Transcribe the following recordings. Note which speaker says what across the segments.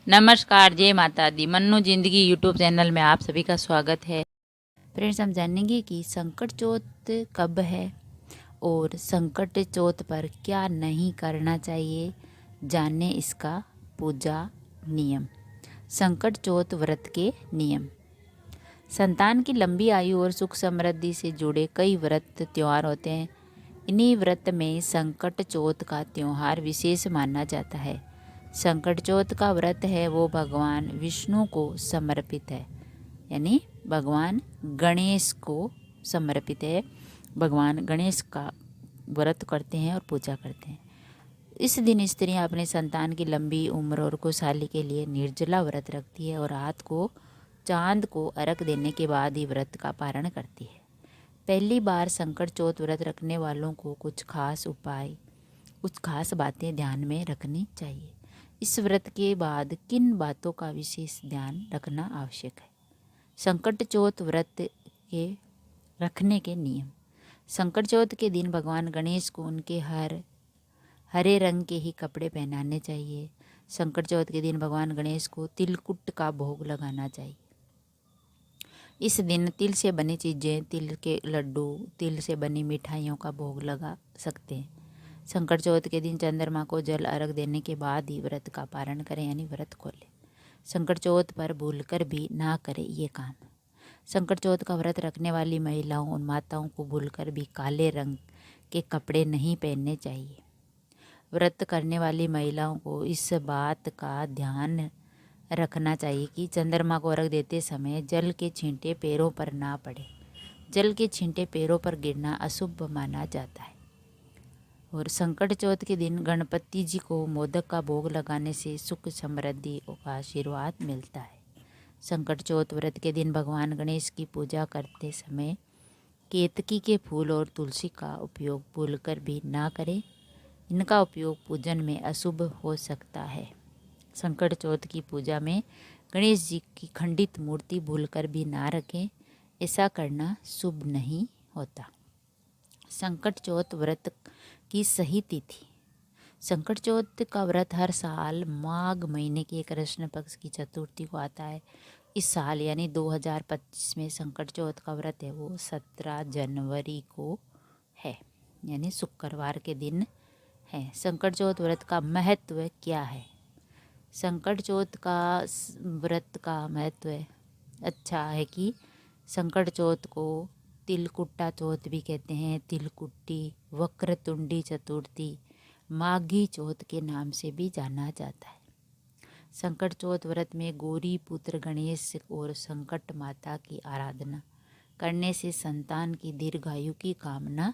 Speaker 1: नमस्कार, जय माता दी। मन्नू जिंदगी यूट्यूब चैनल में आप सभी का स्वागत है। फ्रेंड्स, हम जानेंगे कि संकट चौथ कब है और संकट चौथ पर क्या नहीं करना चाहिए। जाने इसका पूजा नियम। संकट चौथ व्रत के नियम। संतान की लंबी आयु और सुख समृद्धि से जुड़े कई व्रत त्यौहार होते हैं। इन्हीं व्रत में संकट चौथ का त्यौहार विशेष माना जाता है। संकट चौथ का व्रत है वो भगवान विष्णु को समर्पित है, यानी भगवान गणेश को समर्पित है। भगवान गणेश का व्रत करते हैं और पूजा करते हैं। इस दिन स्त्रियां अपने संतान की लंबी उम्र और खुशहाली के लिए निर्जला व्रत रखती है और रात को चांद को अर्घ देने के बाद ही व्रत का पारण करती है। पहली बार संकट चौथ व्रत रखने वालों को कुछ खास बातें ध्यान में रखनी चाहिए। इस व्रत के बाद किन बातों का विशेष ध्यान रखना आवश्यक है। संकट चौथ व्रत के रखने के नियम। संकट चौथ के दिन भगवान गणेश को उनके हरे रंग के ही कपड़े पहनाने चाहिए। संकट चौथ के दिन भगवान गणेश को तिलकुट का भोग लगाना चाहिए। इस दिन तिल से बनी चीज़ें, तिल के लड्डू, तिल से बनी मिठाइयों का भोग लगा सकते हैं। संकट चौथ के दिन चंद्रमा को जल अर्घ देने के बाद ही व्रत का पारण करें, यानी व्रत खोलें। संकट चौथ पर भूलकर भी ना करें ये काम। संकट चौथ का व्रत रखने वाली महिलाओं और माताओं को भूलकर भी काले रंग के कपड़े नहीं पहनने चाहिए। व्रत करने वाली महिलाओं को इस बात का ध्यान रखना चाहिए कि चंद्रमा को अर्घ देते समय जल के छींटे पैरों पर ना पड़े। जल के छींटे पैरों पर गिरना अशुभ माना जाता है। और संकट चौथ के दिन गणपति जी को मोदक का भोग लगाने से सुख समृद्धि का आशीर्वाद मिलता है। संकट चौथ व्रत के दिन भगवान गणेश की पूजा करते समय केतकी के फूल और तुलसी का उपयोग भूलकर भी ना करें। इनका उपयोग पूजन में अशुभ हो सकता है। संकट चौथ की पूजा में गणेश जी की खंडित मूर्ति भूलकर भी ना रखें। ऐसा करना शुभ नहीं होता। संकट चौथ व्रत की सही तिथि। संकट चौथ का व्रत हर साल माघ महीने के कृष्ण पक्ष की चतुर्थी को आता है। इस साल यानी 2025 में संकट चौथ का व्रत है वो 17 जनवरी को है, यानी शुक्रवार के दिन है। संकट चौथ व्रत का महत्व क्या है। संकट चौथ का व्रत का महत्व अच्छा है कि संकट चौथ को तिलकुट्टा चौथ भी कहते हैं, तिलकुट्टी, वक्रतुंडी चतुर्थी, माघी चौथ के नाम से भी जाना जाता है। संकट चौथ व्रत में गौरी पुत्र गणेश और संकट माता की आराधना करने से संतान की दीर्घायु की कामना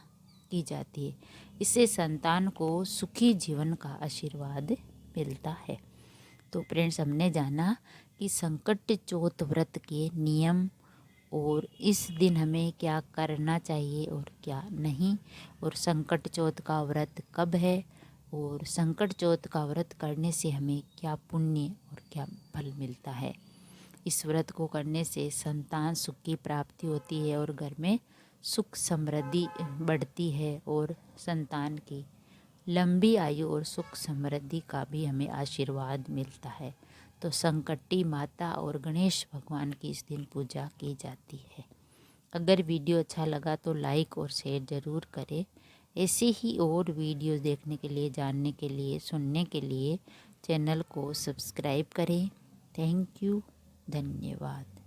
Speaker 1: की जाती है। इससे संतान को सुखी जीवन का आशीर्वाद मिलता है। तो फ्रेंड्स, हमने जाना कि संकट चौथ व्रत के नियम और इस दिन हमें क्या करना चाहिए और क्या नहीं, और संकट चौथ का व्रत कब है और संकट चौथ का व्रत करने से हमें क्या पुण्य और क्या फल मिलता है। इस व्रत को करने से संतान सुख की प्राप्ति होती है और घर में सुख समृद्धि बढ़ती है और संतान की लंबी आयु और सुख समृद्धि का भी हमें आशीर्वाद मिलता है। तो संकटी माता और गणेश भगवान की इस दिन पूजा की जाती है। अगर वीडियो अच्छा लगा तो लाइक और शेयर ज़रूर करें। ऐसे ही और वीडियोस देखने के लिए, जानने के लिए, सुनने के लिए चैनल को सब्सक्राइब करें। थैंक यू, धन्यवाद।